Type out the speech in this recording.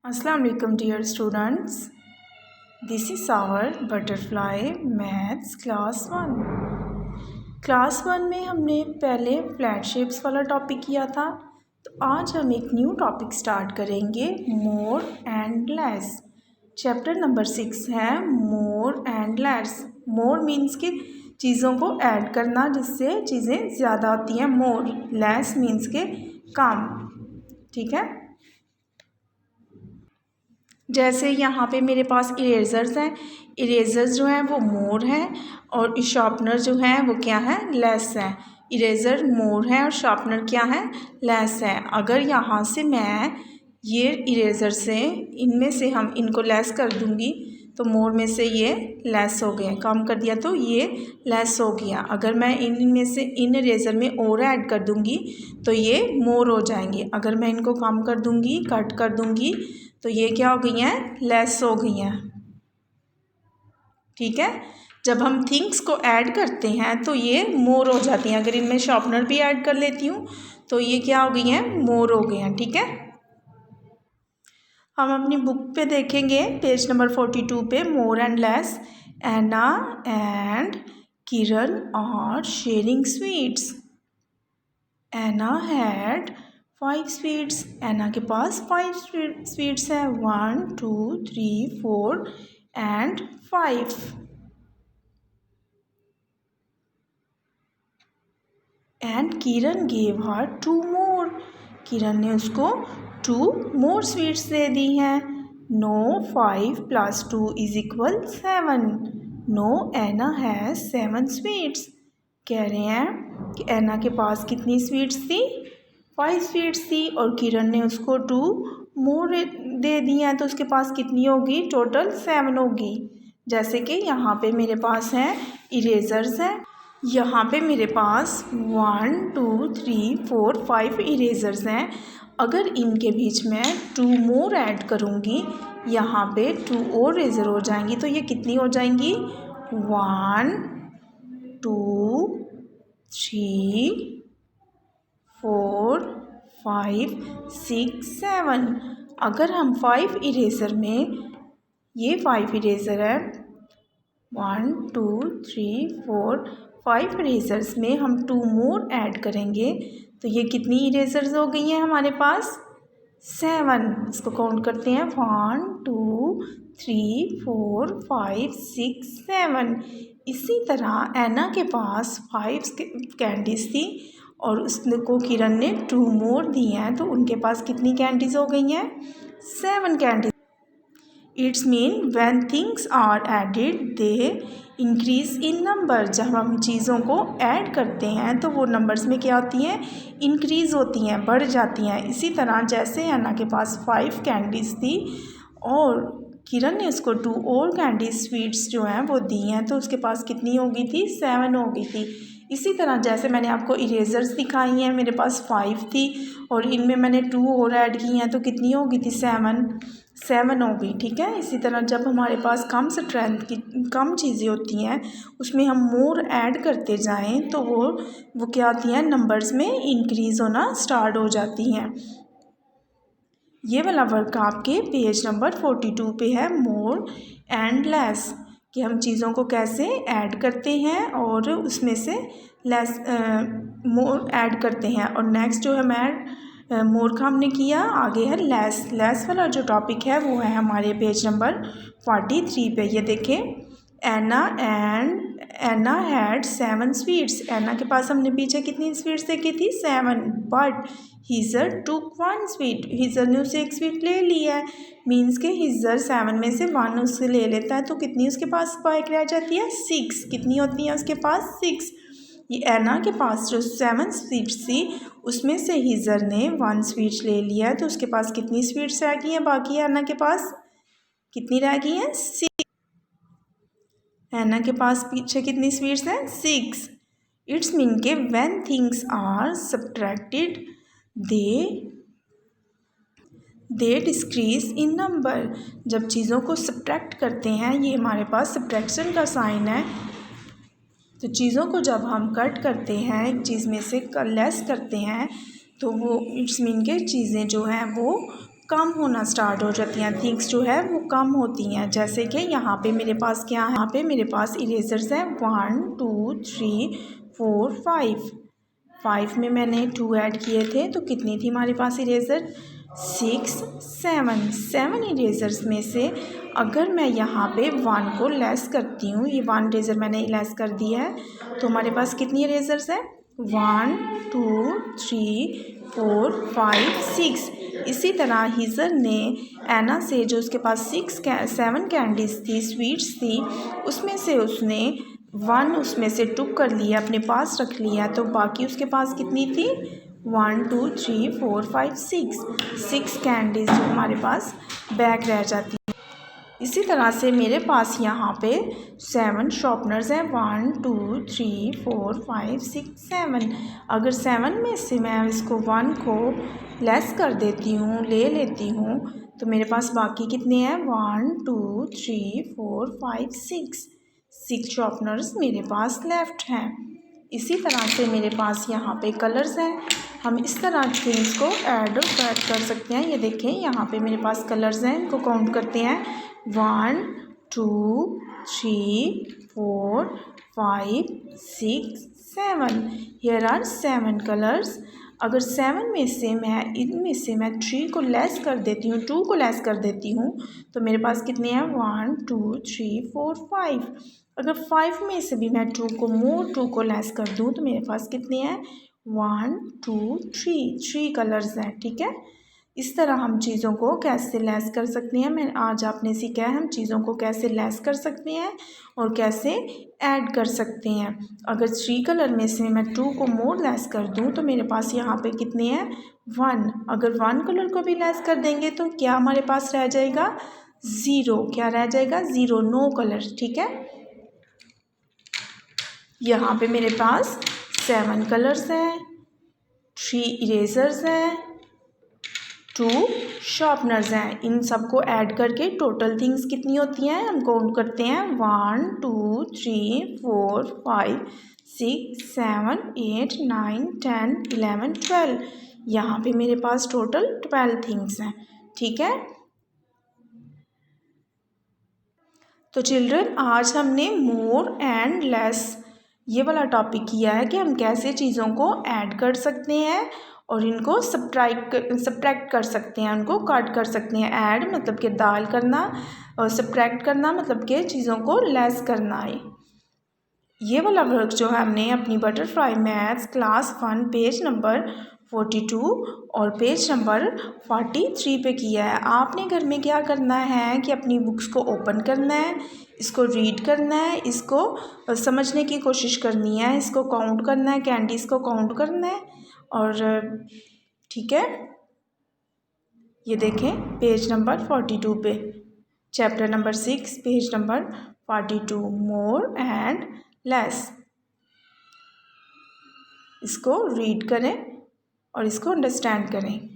Assalamu alaikum dear students. This is our butterfly maths class 1. Class 1 में हमने पहले flat shapes वाला topic किया था। तो आज हम एक न्यू टॉपिक स्टार्ट करेंगे, मोर एंड लेस। चैप्टर नंबर 6 है मोर एंड लेस। मोर मीन्स कि चीज़ों को ऐड करना जिससे चीज़ें ज़्यादा होती हैं। मोर लेस मीन्स के कम। ठीक है, जैसे यहाँ पे मेरे पास इरेज़र्स हैं। इरेज़र्स जो हैं वो मोर हैं और शार्पनर जो हैं वो क्या है, लेस है। इरेज़र मोर है और शार्पनर क्या है, लेस है। अगर यहाँ से मैं ये इरेज़र से इनमें से हम इनको लेस कर दूँगी तो मोर में से ये लेस हो गए, कम कर दिया तो ये लेस हो गया। अगर मैं इनमें से इन इरेज़र में और ऐड कर दूँगी तो ये मोर हो जाएंगे। अगर मैं इनको कम कर दूँगी, कट कर दूँगी तो ये क्या हो गई हैं, लेस हो गई हैं। ठीक है, जब हम थिंग्स को ऐड करते हैं तो ये मोर हो जाती हैं। अगर इनमें शार्पनर भी ऐड कर लेती हूँ तो ये क्या हो गई हैं, मोर हो गए हैं। ठीक है, हम अपनी बुक पे देखेंगे पेज नंबर 42 पे, more and less. Anna and Kiran are sharing sweets. Anna had 5 sweets. Anna के पास 5 स्वीट्स हैं, 1 2 3 4 and 5। And Kiran gave her 2 more. Kiran ने उसको 2 मोर स्वीट्स दे दी हैं। Now 5 + 2 = 7। Now Anna has 7 sweets. कह रहे हैं कि एना के पास कितनी स्वीट्स थी, 5 स्वीट्स थी और किरण ने उसको 2 मोर दे दी हैं तो उसके पास कितनी होगी, टोटल 7 होगी। जैसे कि यहाँ पे मेरे पास हैं इरेज़र्स हैं। यहाँ पे मेरे पास 1 2 3 4 5 इरेज़र्स हैं। अगर इनके बीच में 2 मोर ऐड करूँगी, यहाँ पे 2 और इरेज़र हो जाएंगी तो ये कितनी हो जाएंगी, 1 2 3 4 5 6 7। अगर हम 5 इरेज़र में, ये 5 इरेज़र है, 1 2 3 4 5 इरेज़र्स में हम 2 मोर ऐड करेंगे तो ये कितनी इरेज़र्स हो गई हैं हमारे पास, 7। इसको काउंट करते हैं, 1 2 3 4 5 6 7। इसी तरह एना के पास 5 कैंडीज़ थी और उसको किरण ने 2 मोर दी हैं तो उनके पास कितनी कैंडीज़ हो गई हैं, 7 candies. It's mean when things are added they increase in number. जब हम चीज़ों को ऐड करते हैं तो वो नंबर्स में क्या होती हैं, इंक्रीज़ होती हैं, बढ़ जाती हैं। इसी तरह जैसे अन्ना के पास 5 कैंडीज़ थी और किरण ने उसको 2 और कैंडी स्वीट्स जो हैं वो दी हैं तो उसके पास कितनी हो गई थी, 7 हो गई थी। इसी तरह जैसे मैंने आपको इरेज़र्स दिखाई हैं, मेरे पास 5 थी और इनमें मैंने 2 और ऐड की हैं तो कितनी हो गई थी, 7 हो गई। ठीक है, इसी तरह जब हमारे पास कम स्ट्रेंथ की कम चीज़ें होती हैं उसमें हम मोर ऐड करते जाएं तो वो क्या होती हैं, नंबर्स में इंक्रीज़ होना स्टार्ट हो जाती हैं। ये वाला वर्क आपके पेज नंबर 42 पे है, मोर एंड लेस, कि हम चीज़ों को कैसे ऐड करते हैं और उसमें से लेस मोर ऐड करते हैं। और नेक्स्ट जो है मैं मोर का हमने किया, आगे है लेस। लेस वाला जो टॉपिक है वो है हमारे पेज नंबर 43 पे। ये देखें, एना हैड 7 स्वीट्स। एना के पास हमने पीछे कितनी स्वीट्स देखी थी, 7। But हिजर took 1 sweet. हिजर ने उसे 1 स्वीट ले लिया है, मीन्स के हिजर 7 में से 1 उससे ले लेता है तो कितनी उसके पास बाइक रह जाती है, 6। कितनी होती है उसके पास, 6। ये एना के पास जो 7 स्वीट्स थी उसमें से हिजर ने 1 स्वीट ले लिया है तो उसके पास कितनी स्वीट्स रह गई हैं, बाकी एना के पास कितनी रह गई हैं, 6। एना के पास पीछे कितनी स्वीट्स हैं, 6। इट्स मीन के when things are subtracted they decrease in number. जब चीज़ों को सब्ट्रैक्ट करते हैं, ये हमारे पास सब्ट्रैक्शन का साइन है, तो चीज़ों को जब हम कट करते हैं, एक चीज़ में से लेस करते हैं तो वो इट्स मीन के चीज़ें जो हैं वो कम होना स्टार्ट हो जाती हैं, थिंग्स जो है वो कम होती हैं। जैसे कि यहाँ पे मेरे पास क्या है, यहाँ पे मेरे पास इरेजर्स हैं 1 2 3 4 5। 5 में मैंने 2 ऐड किए थे तो कितनी थी हमारे पास इरेज़र, 6 7 इरेज़र्स में से अगर मैं यहाँ पे 1 को लेस करती हूँ, ये 1 इरेज़र मैंने लेस कर दिया है तो हमारे पास कितनी इरेज़र्स हैं, 1 2 3 4 5 6। इसी तरह हिजर ने ऐना से जो उसके पास 7 कैंडीज़ थी, स्वीट्स थी, उसमें से उसने 1 उसमें से टुक कर लिया, अपने पास रख लिया, तो बाकी उसके पास कितनी थी, 1 2 3 4 5 6 कैंडीज़ जो हमारे पास बैक रह जाती है। इसी तरह से मेरे पास यहाँ पे 7 शॉर्पनर्स हैं, 1 2 3 4 5 6 7। अगर 7 में से मैं इसको 1 को लेस कर देती हूँ, ले लेती हूँ, तो मेरे पास बाकी कितने हैं, 1 2 3 4 5 6 शॉर्पनर्स मेरे पास लेफ्ट हैं। इसी तरह से मेरे पास यहाँ पे कलर्स हैं, हम इस तरह थिंग्स को ऐड और कैट कर सकते हैं। ये देखें यहाँ पे मेरे पास कलर्स हैं, इनको काउंट करते हैं, 1 2 3 4 5 6 7। Here are 7 colours. अगर 7 में से मैं इनमें से मैं 3 को लेस कर देती हूँ, 2 को लेस कर देती हूँ, तो मेरे पास कितने हैं, 1 2 3 4 5। अगर 5 में से भी मैं 2 को लेस कर दूँ तो मेरे पास कितने हैं, 1 2 3 कलर्स हैं। ठीक है, इस तरह हम चीज़ों को कैसे लेस कर सकते हैं, मैं आज आपने सीखा है हम चीज़ों को कैसे लेस कर सकते हैं और कैसे ऐड कर सकते हैं। अगर 3 कलर में से मैं 2 को मोर लेस कर दूं तो मेरे पास यहाँ पे कितने हैं, 1। अगर 1 कलर को भी लेस कर देंगे तो क्या हमारे पास रह जाएगा, 0। क्या रह जाएगा, 0, नो कलर। ठीक है, यहाँ पे मेरे पास 7 कलर्स हैं, 3 इरेजर्स हैं, 2 शॉर्पनर्स हैं। इन सबको ऐड करके टोटल थिंग्स कितनी होती हैं, हम काउंट करते हैं, 1 2 3 4 5 6 7 8 9 10 11 12। यहाँ पे मेरे पास टोटल 12 थिंग्स हैं। ठीक है, तो चिल्ड्रन आज हमने मोर एंड लेस ये वाला टॉपिक किया है कि हम कैसे चीज़ों को ऐड कर सकते हैं और इनको सब्ट्रैक्ट कर सकते हैं, उनको काट कर सकते हैं। ऐड मतलब कि दाल करना और सब्ट्रैक्ट करना मतलब कि चीज़ों को लेस करना है। ये वाला वर्क जो है हमने अपनी butterfly maths class 1 page number 42 और पेज नंबर 43 पे किया है। आपने घर में क्या करना है कि अपनी बुक्स को ओपन करना है, इसको रीड करना है, इसको समझने की कोशिश करनी है, इसको काउंट करना है, कैंडीज़ को काउंट करना है। और ठीक है, ये देखें पेज नंबर 42 पे, chapter number 6 page number 42, more and less. इसको रीड करें और इसको अंडरस्टैंड करें।